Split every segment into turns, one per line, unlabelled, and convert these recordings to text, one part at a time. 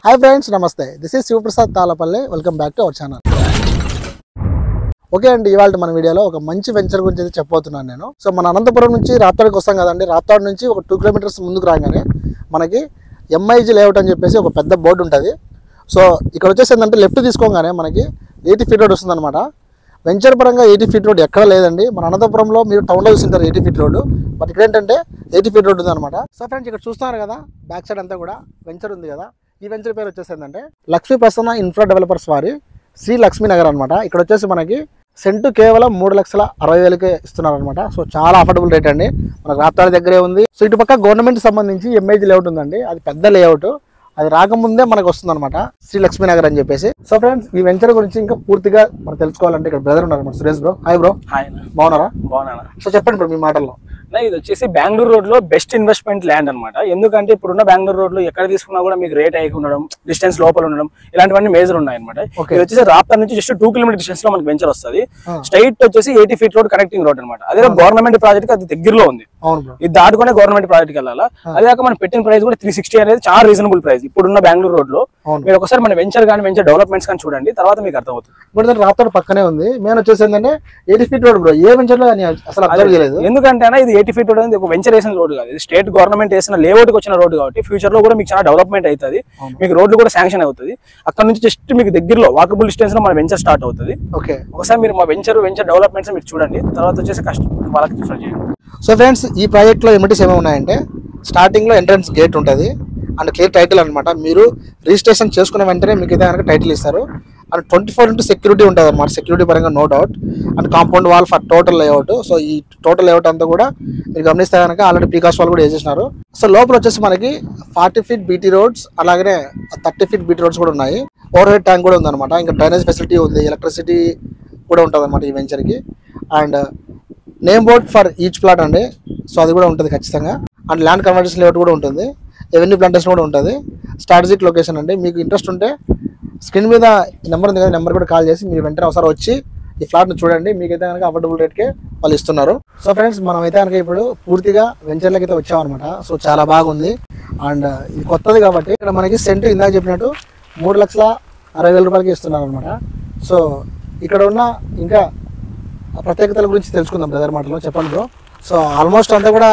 Hi friends, Namaste. This is Sivaprasad Talapalle. Welcome back to our channel. Okay అండి, ఇవాళ మన వీడియోలో ఒక మంచి వెంచర్ గురించి అయితే చెప్పబోతున్నాను నేను. సో మన అనంతపురం నుంచి రాప్తాడుకి వస్తాం కదండి. రాప్తాడు నుంచి ఒక 2 కిలోమీటర్స్ ముందుకు రాగానే మనకి ఎంఐజీ లేఅవుట్ అని చెప్పేసి ఒక పెద్ద బోర్డు ఉంటుంది. సో ఇక్కడ వచ్చేసి ఏంటంటే లెఫ్ట్ తీసుకోగానే మనకి 80 ఫీట్ రోడ్ వస్తుంది అనమాట. వెంచర్ పరంగా 80 ఫీట్ రోడ్ ఎక్కడ లేదండి. మన అనంతపురంలో మీరు టౌన్లో చూసింటారు 80 ఫీట్ రోడ్డు, బట్ ఇక్కడ ఏంటంటే 80 ఫీట్ రోడ్ ఉంది అనమాట. సో ఫ్రెండ్స్, ఇక్కడ చూస్తున్నారు కదా, బ్యాక్ సైడ్ అంతా కూడా వెంచర్ ఉంది కదా. ఈ వెంచర్ పేరు వచ్చేసి ఏంటంటే లక్ష్మీ ప్రసన్న ఇన్ఫ్రా డెవలపర్స్ వారి శ్రీ లక్ష్మీ నగర్ అనమాట. ఇక్కడ వచ్చేసి మనకి సెంటు కేవలం 3,60,000కే ఇస్తున్నారు అనమాట. సో చాలా అఫోర్డబుల్ రేట్ అండి. మనకు రాప్తాడు దగ్గరే ఉంది. సో ఇటు పక్క గవర్నమెంట్ సంబంధించి ఎంఐజీ లేఅవుట్ ఉందండి. అది పెద్ద లేఅవుట్, అది రాకముందే మనకు వస్తుంది అనమాట, శ్రీ లక్ష్మీ నగర్ అని చెప్పేసి. సో ఫ్రెండ్స్, ఈ వెంచర్ గురించి ఇంకా పూర్తిగా మనం తెలుసుకోవాలంటే ఇక్కడ బ్రదర్ ఉన్నారు అనమాట, Suresh bro. Hi bro.
Hi,
బాగున్నారా?
బాగున్నాను.
సో చెప్పండి బ్రో మీ మాటల్లో.
ఇది వచ్చేసి బెంగళూరు రోడ్ లో బెస్ట్ ఇన్వెస్ట్మెంట్ ల్యాండ్ అనమాట. ఎందుకంటే ఇప్పుడున్న బెంగళూరు రోడ్ లో ఎక్కడ తీసుకున్నా కూడా మీకు రేట్ హైక్ ఉండడం, డిస్టెన్స్ లోపల ఉండడం, ఇలాంటివన్నీ మేజర్ ఉన్నాయి అనమాట. ఇది వచ్చేసి రాప్తాడు నుంచి జస్ట్ 2 కిలోమీటర్ డిస్టెన్స్ లో మనకి వెంచర్ వస్తుంది. స్ట్రైట్ వచ్చేసి 80 ఫీట్ రోడ్ కనెక్టింగ్ రోడ్ అనమాట. అదే గవర్నమెంట్ ప్రాజెక్ట్ అది దగ్గరలో ఉంది. ఇది దాటుకునే గవర్నమెంట్ ప్రాజెక్ట్ వెళ్ళాలా. అదే కాక మనం పెట్టిన ప్రైస్ కూడా 360 అనేది చాలా రీజనబుల్ ప్రైస్ ఇప్పుడున్న బెంగళూరు రోడ్ లో. మీరు ఒకసారి మన వెంచర్ కానీ వెంచర్ డెవలప్మెంట్స్ కానీ చూడండి, తర్వాత మీకు అర్థమవుతుంది.
ఇప్పుడు రాప్తాడు పక్కనే ఉంది. మేము వచ్చేసి ఏంటంటే 80 ఫీట్ రోడ్ బ్రో. ఏ వెంచర్ లో అసలు అబ్జర్వ్ చేయలేదు.
ఎందుకంటే ఇది 80 ఫీట్ రోడ్ అనేది వెంచర్ వేసిన రోడ్ కాదు, ఇది స్టేట్ గవర్నమెంట్ వేసిన లేఅవుట్ వచ్చిన రోడ్ కాబట్టి ఫ్యూచర్ లో కూడా మీకు చాలా డెవలప్మెంట్ అవుతుంది. మీకు రోడ్లు కూడా శాంక్షన్ అవుతుంది. అక్కడ నుంచి జస్ట్ మీకు దగ్గరలో వాకబుల్ డిస్టెన్స్ లో మన వెంచర్ స్టార్ట్ అవుతుంది.
ఓకే,
ఒకసారి మీరు మా వెంచర్ డెవలప్మెంట్స్ మీరు చూడండి, తర్వాత వచ్చేసి వాళ్ళకి ప్రిఫర్ చేయండి.
సో ఫ్రెండ్స్, ఈ ప్రాజెక్ట్ లో ఎమిటీస్ ఏమేమి ఉన్నాయంటే స్టార్టింగ్ లో ఎంట్రన్స్ గేట్ ఉంటుంది అండ్ క్లియర్ టైటిల్ అనమాట. మీరు రిజిస్ట్రేషన్ చేసుకున్న వెంటనే మీకు అయితే కనుక టైటిల్ ఇస్తారు. అండ్ 24x సెక్యూరిటీ ఉంటుంది అనమాట. సెక్యూరిటీ పరంగా no doubt. And compound wall for total layout. So ఈ టోటల్ లేఅవుట్ అంతా కూడా మీరు గమనిస్తే కనుక ఆల్రెడీ ప్రీకాస్ట్ వాల్ కూడా వేసేసినారు. సో లోపల వచ్చేసి మనకి 40 ఫీట్ బీటీ రోడ్స్, అలాగే 30 ఫీట్ బీటీ రోడ్స్ కూడా ఉన్నాయి. ఓవర్ హెడ్ ట్యాంక్ కూడా ఉందన్నమాట. ఇంకా డ్రైనేజ్ ఫెసిలిటీ ఉంది, ఎలక్ట్రిసిటీ కూడా ఉంటుంది అనమాట ఈ వెంచర్కి. And name board for each plot అండి. సో అది కూడా ఉంటుంది ఖచ్చితంగా. అండ్ ల్యాండ్ కన్వర్జేషన్ లేఅవుట్ కూడా ఉంటుంది, ఎవెన్యూ ప్లాంటేషన్ కూడా ఉంటుంది. స్ట్రాటజిక్ లొకేషన్ అండి. మీకు ఇంట్రెస్ట్ ఉంటే స్క్రీన్ మీద నెంబర్ ఉంది కదా, నెంబర్ కూడా కాల్ చేసి మీరు వెంటనే ఒకసారి వచ్చి ఈ ఫ్లాట్ని చూడండి. మీకైతే కనుక అఫోర్డబుల్ రేట్కే వాళ్ళు ఇస్తున్నారు. సో ఫ్రెండ్స్, మనం అయితే కనుక ఇప్పుడు పూర్తిగా వెంచర్లకి అయితే వచ్చామన్నమాట. సో చాలా బాగుంది. అండ్ ఇది కొత్తది కాబట్టి ఇక్కడ మనకి సెంట్ ఇందాక చెప్పినట్టు 3,60,000 రూపాయలకి ఇస్తున్నారు అనమాట. సో ఇక్కడ ఉన్న ఇంకా ప్రత్యేకతల గురించి తెలుసుకుందాం బ్రదర్ మాటలో. చెప్పండి బ్రో. సో ఆల్మోస్ట్ అంతా కూడా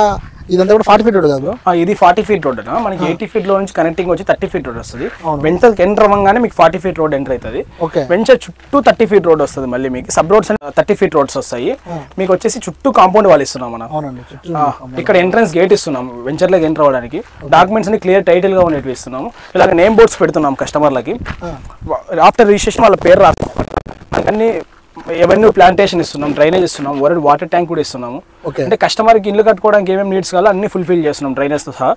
ఇదంతా కూడా 40 ఫీట్ రోడ్ కాదు బ్రో.
ఇది 40 ఫీట్ రోడ్ అన్న. మనకి 80 ఫీట్ లో నుంచి కనెక్టింగ్ వచ్చి 30 ఫీట్ రోడ్ వస్తుంది. వెంచర్ ఎంటర్ అవ్వగానే మీకు 40 ఫీట్ రోడ్ ఎంటర్ అవుతుంది. వెంచర్ చుట్టూ 30 ఫీట్ రోడ్ వస్తుంది. మళ్ళీ మీకు సబ్ రోడ్స్ 30 ఫీట్ రోడ్స్ వస్తాయి. మీకు వచ్చేసి చుట్టూ కాంపౌండ్ వాల్ ఇస్తున్నాం మనం. ఇక్కడ ఎంట్రన్స్ గేట్ ఇస్తున్నాం వెంచర్ లోకి ఎంటర్ అవ్వడానికి. డాక్యుమెంట్స్ ని క్లియర్ టైటిల్ గా ఉండేవి ఇస్తున్నాము. ఇలాగ నేమ్ బోర్డ్స్ పెడుతున్నాం కస్టమర్లకి. ఆఫ్టర్ రిజిస్ట్రేషన్ వాళ్ళ పేరు రాస్తాం. అన్ని ఎవెన్యూ ప్లాంటేషన్ ఇస్తున్నాం, డ్రైనేజ్ ఇస్తున్నాం, వాటర్ ట్యాంక్ కూడా ఇస్తున్నాము. అంటే కస్టమర్కి ఇల్లు కట్టుకోవడానికి ఏమేమి నీడ్స్ కావాలో అన్ని ఫుల్ఫిల్ చేస్తున్నాం డ్రైనేజ్తో సహా.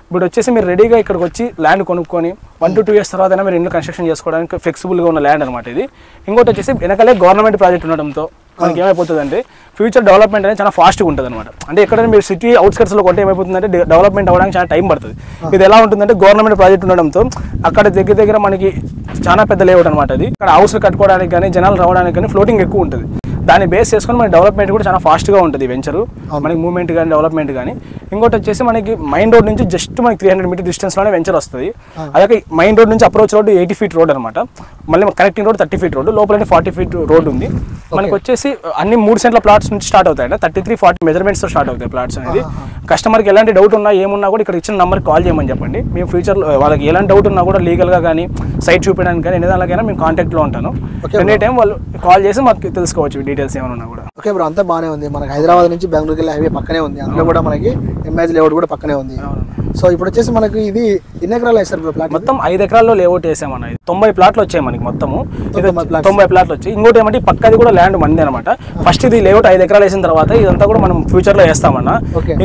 ఇప్పుడు వచ్చేసి మీరు రెడీగా ఇక్కడికి వచ్చి ల్యాండ్ కొనుక్కొని 1 to 2 years తర్వాత మీరు ఇల్లు కన్స్ట్రక్షన్ చేసుకోవడానికి ఫ్లెక్సిబుల్గా ఉన్న ల్యాండ్ అనమాట ఇది. ఇంకోటి వచ్చేసి వెనకాలే గవర్నమెంట్ ప్రాజెక్ట్ ఉండడంతో మనకి ఏమైపోతుంది అంటే ఫ్యూచర్ డెవలప్మెంట్ అనేది చాలా ఫాస్ట్గా ఉంటుంది అనమాట. అంటే ఎక్కడైనా మీరు సిటీ అవుట్స్కట్స్లో కొంటే ఏమైపోతుందంటే డెవలప్మెంట్ అవ్వడానికి చాలా టైం పడుతుంది. ఇది ఎలా ఉంటుందంటే గవర్నమెంట్ ప్రాజెక్ట్ ఉండడంతో అక్కడ దగ్గర మనకి చాలా పెద్ద లేఅవుట్ అనమాట. అది ఇక్కడ హౌస్ కట్టుకోవడానికి కానీ జనాలు రావడానికి కానీ ఫ్లోటింగ్ ఎక్కువ ఉంటుంది. దాన్ని బేస్ చేసుకొని మన డెవలప్మెంట్ కూడా చాలా ఫాస్ట్గా ఉంటుంది వెంచరు. మనకి మూవ్మెంట్ కానీ డెవలప్మెంట్ కానీ. ఇంకోటి వచ్చేసి మనకి మైన్ రోడ్ నుంచి జస్ట్ మనకి 300 మీటర్ డిస్టెన్స్లోనే వెంచర్ వస్తుంది. అదే మైన్ రోడ్ నుంచి అప్రోచ్ రోడ్ 80 ఫీట్ రోడ్ అనమాట. మళ్ళీ కనెక్టింగ్ రోడ్ 30 ఫీట్ రోడ్, లోపల 40 ఫీట్ రోడ్ ఉంది. మనకి వచ్చేసి అన్ని 3 సెంట్ల ప్లాట్స్ నుంచి స్టార్ట్ అవుతాయి. 33-40 మెజర్మెంట్స్తో స్టార్ట్ అవుతాయి ప్లాట్స్ అనేది. కస్టమర్కి ఎలాంటి డౌట్ ఉన్నా ఏమున్నా కూడా ఇక్కడ ఇచ్చిన నెంబర్కి కాల్ చేయమని చెప్పండి. మేము ఫ్యూచర్లో వాళ్ళకి ఎలాంటి డౌట్ ఉన్నా కూడా లీగల్గా కానీ సైట్ చూపించడానికి కానీ ఎన్ని దానికైనా మేము కాంటాక్ట్లో ఉంటాను. ఎనీ టైం వాళ్ళు కాల్ చేసి మాకు తెలుసుకోవచ్చు డీటెయిల్స్ ఏమైనా కూడా.
ఓకే బ్రో, అంతా బాగానే ఉంది. మనకి హైదరాబాద్ నుంచి బెంగళూరుకి వెళ్ళే హైవే పక్కనే ఉంది. అందులో కూడా మనకి ఎంఐజీ లేఅవుట్ కూడా పక్కనే ఉంది. సో ఇప్పుడు వచ్చేసి మనకి ఇది ఎన్ని ఎకరాలు వేస్తారు బ్రో ప్లాట్?
మొత్తం 5 ఎకరాల్లో లేఅవుట్ వేసామన్న. 90 ప్లాట్లు వచ్చాయి మనకి మొత్తము. 90 ప్లాట్లు వచ్చాయి. ఇంకోటి ఏమంటే పక్కది కూడా ల్యాండ్ మంది అనమాట. ఫస్ట్ ఇది లేఅవుట్ 5 ఎకరాలు వేసిన తర్వాత ఇదంతా కూడా మనం ఫ్యూచర్ లో వేస్తామన్న.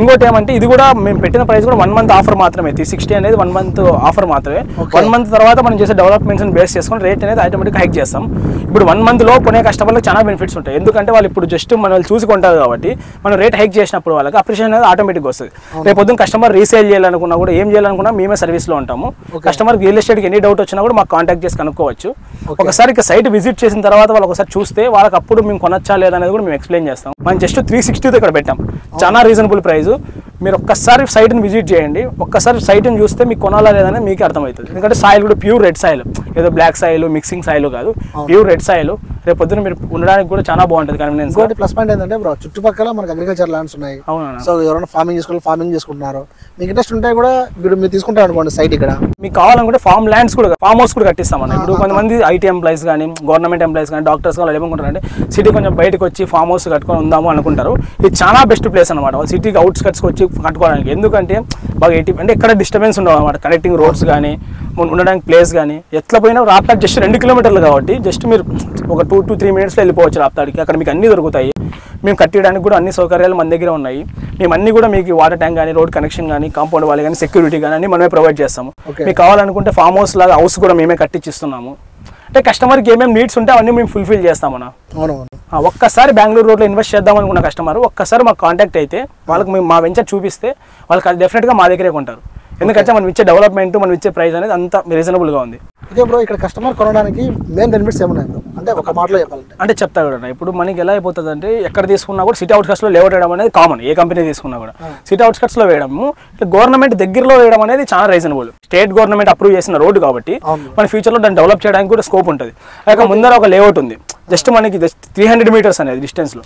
ఇంకోటి ఏమంటే ఇది కూడా మేము పెట్టిన ప్రైస్ కూడా 1 month ఆఫర్ మాత్రమే. 360 అనేది 1 month ఆఫర్ మాత్రమే. 1 month తర్వాత మనం చేసే డెవలప్మెంట్స్ బేస్ చేసుకుని రేట్ అనేది ఆటోమేటిక్ హైక్ చేస్తాం. ఇప్పుడు 1 month లో కొనే కస్టమర్లకు చాలా బెనిఫిట్స్ ఉంటాయి. ఎందుకంటే వాళ్ళు ఇప్పుడు జస్ట్ మనం చూసి కొంటారు కాబట్టి మనం రేట్ హైక్ చేసినప్పుడు వాళ్ళకి అప్రిషియేషన్ అనేది ఆటోమేటిక్ వస్తుంది. రేపు పొద్దున్న కస్టమర్ రీసేల్ చేయాలనుకున్నా కూడా ఏం చేయాలనుకున్నా మేమే సర్వీస్లో ఉంటాము. కస్టమర్ రియల్ ఎస్టేట్కి ఎన్ని డౌట్ వచ్చినా కూడా మాకు కాంటాక్ట్ చేసి కనుక్కోవచ్చు. ఒకసారి సైట్ విజిట్ చేసిన తర్వాత వాళ్ళు ఒకసారి చూస్తే వాళ్ళకి అప్పుడు మేము కొనొచ్చా లేదనేది కూడా మేము ఎక్స్ప్లెయిన్ చేస్తాం. మనం జస్ట్ 360 ఇక్కడ పెట్టాం. చాలా రీజనబుల్ ప్రైస్. మీరు ఒక్కసారి సైట్ని విజిట్ చేయండి. ఒక్కసారి సైట్ని చూస్తే మీకు కొనాలా లేదని మీకే అర్థమవుతుంది. ఎందుకంటే సాయిల్ కూడా ప్యూర్ రెడ్ సాయిల్, ఏదో బ్లాక్ సాయిల్ మిక్సింగ్ సాయిల్ కాదు, ప్యూర్ రెడ్ సాయిల్. రేపు పొద్దున మీరు ఉండడానికి కూడా చాలా బాగుంటుంది కన్వీనియన్స్.
ఇంకోటి ప్లస్ పాయింట్ ఏంటంటే బ్రో, చుట్టుపక్కల మనకి అగ్రికల్చర్ ల్యాండ్స్ ఉన్నాయి. సో ఎవరైనా ఫార్మింగ్ చేసుకుంటున్నారు, మీకు ఇంట్రెస్ట్ ఉంటే కూడా ఇప్పుడు మీరు తీసుకుంటారు అనుకోండి సైట్ ఇక్కడ,
మీకు కావాలనుకుంటే ఫామ్ ల్యాండ్స్ కూడా, ఫామ్ హౌస్ కూడా కట్టిస్తామన్న. ఇప్పుడు కొంతమంది ఐటీ ఎంప్లాయీస్ కానీ, గవర్నమెంట్ ఎంప్లాయీస్ కానీ, డాక్టర్స్ కానీ ఏమనుకుంటారంటే సిటీ కొంచెం బయటకు వచ్చి ఫామ్ హౌస్ కట్టుకొని ఉందాము అనుకుంటారు. ఇది చాలా బెస్ట్ ప్లేస్ అనమాట, వాళ్ళు సిటీకి అవుట్స్కట్స్కి వచ్చి కట్టుకోవడానికి. ఎందుకంటే బాగా అంటే ఎక్కడ డిస్టర్బెన్స్ ఉండవు అనమాట, కనెక్టింగ్ రోడ్స్ కానీ, ఉండడానికి ప్లేస్ కానీ. ఎట్లా పోయినా రాప్తాడ్ జస్ట్ 2 కిలోమీటర్లు కాబట్టి జస్ట్ మీరు ఒక 2 to 3 minutesలో వెళ్ళిపోవచ్చు రాప్తాడికి. అక్కడ మీకు అన్నీ దొరుకుతాయి. మేము కట్టడానికి కూడా అన్ని సౌకర్యాలు మన దగ్గర ఉన్నాయి. మేము అన్ని కూడా మీకు వాటర్ ట్యాంక్ కానీ, రోడ్ కనెక్షన్ కానీ, కాంపౌండ్ వాళ్ళు కానీ, సెక్యూరిటీ కానీ అన్ని మనమే ప్రొవైడ్ చేస్తాము. మీకు కావాలనుకుంటే ఫామ్ హౌస్ లాగా హౌస్ కూడా మేమే కట్టించిస్తున్నాము. అంటే కస్టమర్కి ఏమేమి నీడ్స్ ఉంటే అవన్నీ మేము ఫుల్ఫిల్ చేస్తామన్నా. ఒక్కసారి బెంగళూరు రోడ్లో ఇన్వెస్ట్ చేద్దాం అనుకున్న కస్టమర్ ఒక్కసారి మాకు కాంటాక్ట్ అయితే, వాళ్ళకి మేము మా వెంచర్ చూపిస్తే వాళ్ళకి అది డెఫినెట్గా మా దగ్గరే కొంటారు. ఎందుకంటే మనం ఇచ్చే డెవలప్మెంట్, మనం ఇచ్చే ప్రైస్ అనేది అంత రీజనబుల్గా ఉంది.
ఓకే బ్రో, ఇక్కడ కస్టమర్ కొనడానికి మెయిన్ బెనిఫిట్స్ ఏమున్నాయి బ్రో? అంటే ఒక మాటలో చెప్పాలంటే
అంటే చెప్తా కూడా, ఇప్పుడు మనకి ఎలా అయిపోతుంది అంటే ఎక్కడ తీసుకున్నా కూడా సిటీ అవుట్స్కట్స్లో లేఅవుట్ వేయడం అనేది కామన్. ఏ కంపెనీ తీసుకున్నా కూడా సిటీ అవుట్స్కట్స్లో వేయడము, గవర్నమెంట్ దగ్గరలో వేయడం అనేది చాలా రీజనబుల్. స్టేట్ గవర్నమెంట్ అప్రూవ్ చేసిన రోడ్డు కాబట్టి మన ఫ్యూచర్లో దాన్ని డెవలప్ చేయడానికి కూడా స్కోప్ ఉంటుంది. అలాగే ముందర ఒక లేఅవుట్ ఉంది, జస్ట్ మనకి 300 meters అనేది డిస్టెన్స్లో.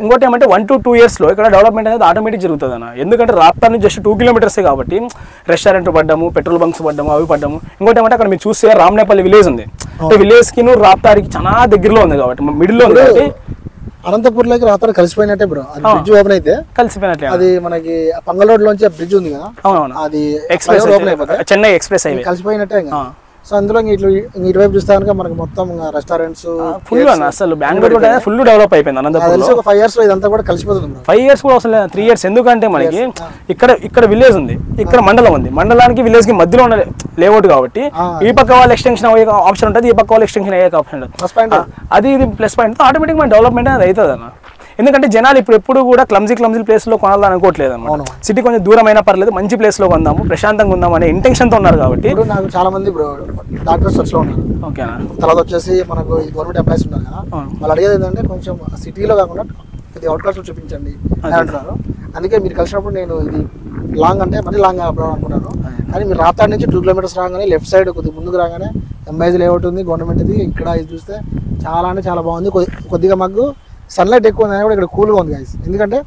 ఇంకోటి ఏమంటే 1 to 2 yearsలో ఇక్కడ డెవలప్మెంట్ అనేది ఆటోమేటిక్ జరుగుతుంది అన్న. ఎందుకంటే రాప్తాడ్ నుంచి జస్ట్ 2 kilometers కాబట్టి రెస్టారెంట్ పడ్డాము, పెట్రోల్ బంక్స్ పడ్డాము, అవి పడ్డాము. ఇంకోటి ఏమంటే అక్కడ మీరు చూస్తే రామనేపల్లి విలేజ్ ఉంది, అంటే విలేజ్కి రాప్తాడికి చాలా దగ్గరలో ఉంది కాబట్టి, మిడిల్లో ఉంది కాబట్టి.
అనంతపూర్లోకి రాత్రి కలిసిపోయినట్టే బ్రో, బ్రిడ్జ్ ఓపెన్ అయితే కలిసిపోయినట్లే. అది మనకి పంగల్ రోడ్ లోంచి బ్రిడ్జ్ ఉంది కదా, అది ఎక్స్ప్రెస్ ఓపెన్ అయిపోతుంది,
చెన్నై ఎక్స్ప్రెస్ హైవే కలిసిపోయినట్టే.
సో అందులో ఇటువైపు చూస్తే కనుక మనకి మొత్తం రెస్టారెంట్స్
ఫుల్ అసలు బెంగళూరు ఫుల్ డెవలప్ అయిపోయింది. అనంతపురం
5 years లో ఇదంతా కూడా కలిసిపోతుంది.
5 years కూడా అసలు 3 years. ఎందుకంటే మనకి ఇక్కడ విలేజ్ ఉంది, ఇక్కడ మండలం ఉంది, మండలానికి విలేజ్ కి మధ్యలో ఉన్న లేఅవుట్ కాబట్టి ఈ పక్క వాళ్ళు ఎక్స్టెన్షన్ అయ్యే ఆప్షన్ ఉంటుంది, ఈ పక్క వాళ్ళు ఎక్స్టెన్షన్ అయ్యే ఆప్షన్ ఉంటుంది. అది ఇది ప్లస్ పాయింట్. ఆటోమేటిక్ మన డెవలప్మెంట్ అనేది అవుతుంది అన్న. ఎందుకంటే జనాలు ఇప్పుడు ఎప్పుడు కూడా క్లమ్జీ ప్లేస్లో కొనాలని అనుకోవట్లేదు అన్నమాట. సిటీ కొంచెం దూరం అయినా పర్లేదు, మంచి ప్లేస్లో కొందాము, ప్రశాంతంగా ఉందాం అనే ఇంటెన్షన్తో ఉన్నారు కాబట్టి.
నాకు చాలా మంది డాక్టర్స్ సెర్చ్లో ఉన్నారు. ఓకేనా, తర్వాత వచ్చేసి మనకు గవర్నమెంట్ ఎంప్లాయీస్ ఉన్నారు కదా, వాళ్ళు అడిగేది ఏంటంటే కొంచెం సిటీలో కాకుండా కొద్దిగా అవుట్కట్స్లో చూపించండి అని అంటున్నారు. అందుకే మీరు కలిసినప్పుడు నేను ఇది లాంగ్ అంటే మరీ లాంగ్ అనుకున్నాను. కానీ మీరు రాప్తాడ్ నుంచి 2 kilometers రాగానే లెఫ్ట్ సైడ్ కొద్దిగా ముందుకు రాగానే ఎంఐజీ లేఅవుట్ ఉంది, గవర్నమెంట్ ఇది. ఇక్కడ ఇది చూస్తే చాలా అంటే చాలా బాగుంది. కొద్దిగా మాకు సన్లైట్ ఎక్కువ ఉంది కూడా ఇక్కడ కూల్గా ఉంది గైస్. ఎందుకంటే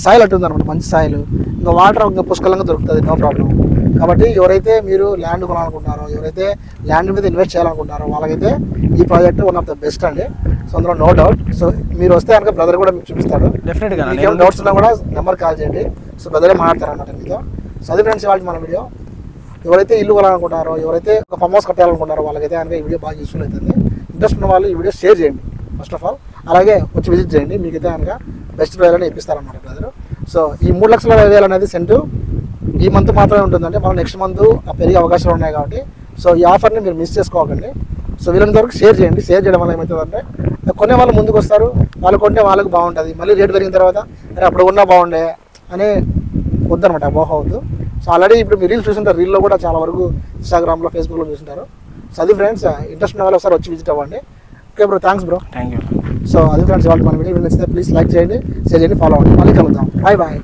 సాయిల్ అట్టు ఉంది అనమాట, మంచి సాయిల్, ఇంకా వాటర్ ఇంకా పుష్కలంగా దొరుకుతుంది, నో ప్రాబ్లం. కాబట్టి ఎవరైతే మీరు ల్యాండ్ కొనాలనుకుంటున్నారో, ఎవరైతే ల్యాండ్ మీద ఇన్వెస్ట్ చేయాలనుకుంటున్నారో వాళ్ళకైతే ఈ project one of the best అండి. సో అందులో నో డౌట్. సో మీరు వస్తే కనుక బ్రదర్ కూడా మీకు చూపిస్తాడు. డెఫినెట్గా ఏమైనా డౌట్స్ ఉన్నా కూడా నెంబర్ కాల్ చేయండి. సో బ్రదరే మాట్లాడతారు అన్నమాట మీతో. సో అది ఫ్రెండ్స్ ఇవాళ మన వీడియో. ఎవరైతే ఇల్లు కొనాలనుకుంటారో, ఎవరైతే ఒక ఫామ్ హౌస్ కట్టాలనుకుంటారో వాళ్ళకైతే కనుక ఈ వీడియో బాగా యూస్ఫుల్ అవుతుంది. ఇంట్రెస్ట్ ఉన్న వాళ్ళు ఈ వీడియో షేర్ చేయండి ఫస్ట్ ఆఫ్ ఆల్. అలాగే వచ్చి విజిట్ చేయండి, మీకైతే కనుక బెస్ట్ ప్రైస్ అని ఇప్పిస్తారన్నమాట బ్రదర్. సో ఈ 3,20,000 అనేది సెంటు ఈ మంత్ మాత్రమే ఉంటుందంటే, మనం నెక్స్ట్ మంత్ పెరిగే అవకాశాలు ఉన్నాయి కాబట్టి. సో ఈ ఆఫర్ని మీరు మిస్ చేసుకోకండి. సో వీళ్ళంత వరకు షేర్ చేయండి. షేర్ చేయడం వల్ల ఏమవుతుందంటే కొనే వాళ్ళు ముందుకు వస్తారు, వాళ్ళు కొంటే వాళ్ళకి బాగుంటుంది. మళ్ళీ రేట్ పెరిగిన తర్వాత అరే అప్పుడు ఉన్నా బాగుండే అని వద్దనమాట, అపోహ వద్దు. సో ఆల్రెడీ ఇప్పుడు మీరు రీల్స్ చూసింటారు, రీల్లో కూడా చాలా వరకు ఇన్స్టాగ్రామ్లో, ఫేస్బుక్లో చూసింటారు. సో అది ఫ్రెండ్స్, ఇంట్రెస్ట్ ఉన్న వాళ్ళు ఒకసారి వచ్చి విజిట్ అవ్వండి. Okay bro, thanks bro. Thank you. So అది ఫ్రెండ్స్, వాళ్ళు మన వీడియో నచ్చితే ప్లీజ్ లైక్ చేయండి, షేర్ చేయండి, ఫాలో అవ్వండి. మళ్ళీ కలుద్దాం. Bye bye.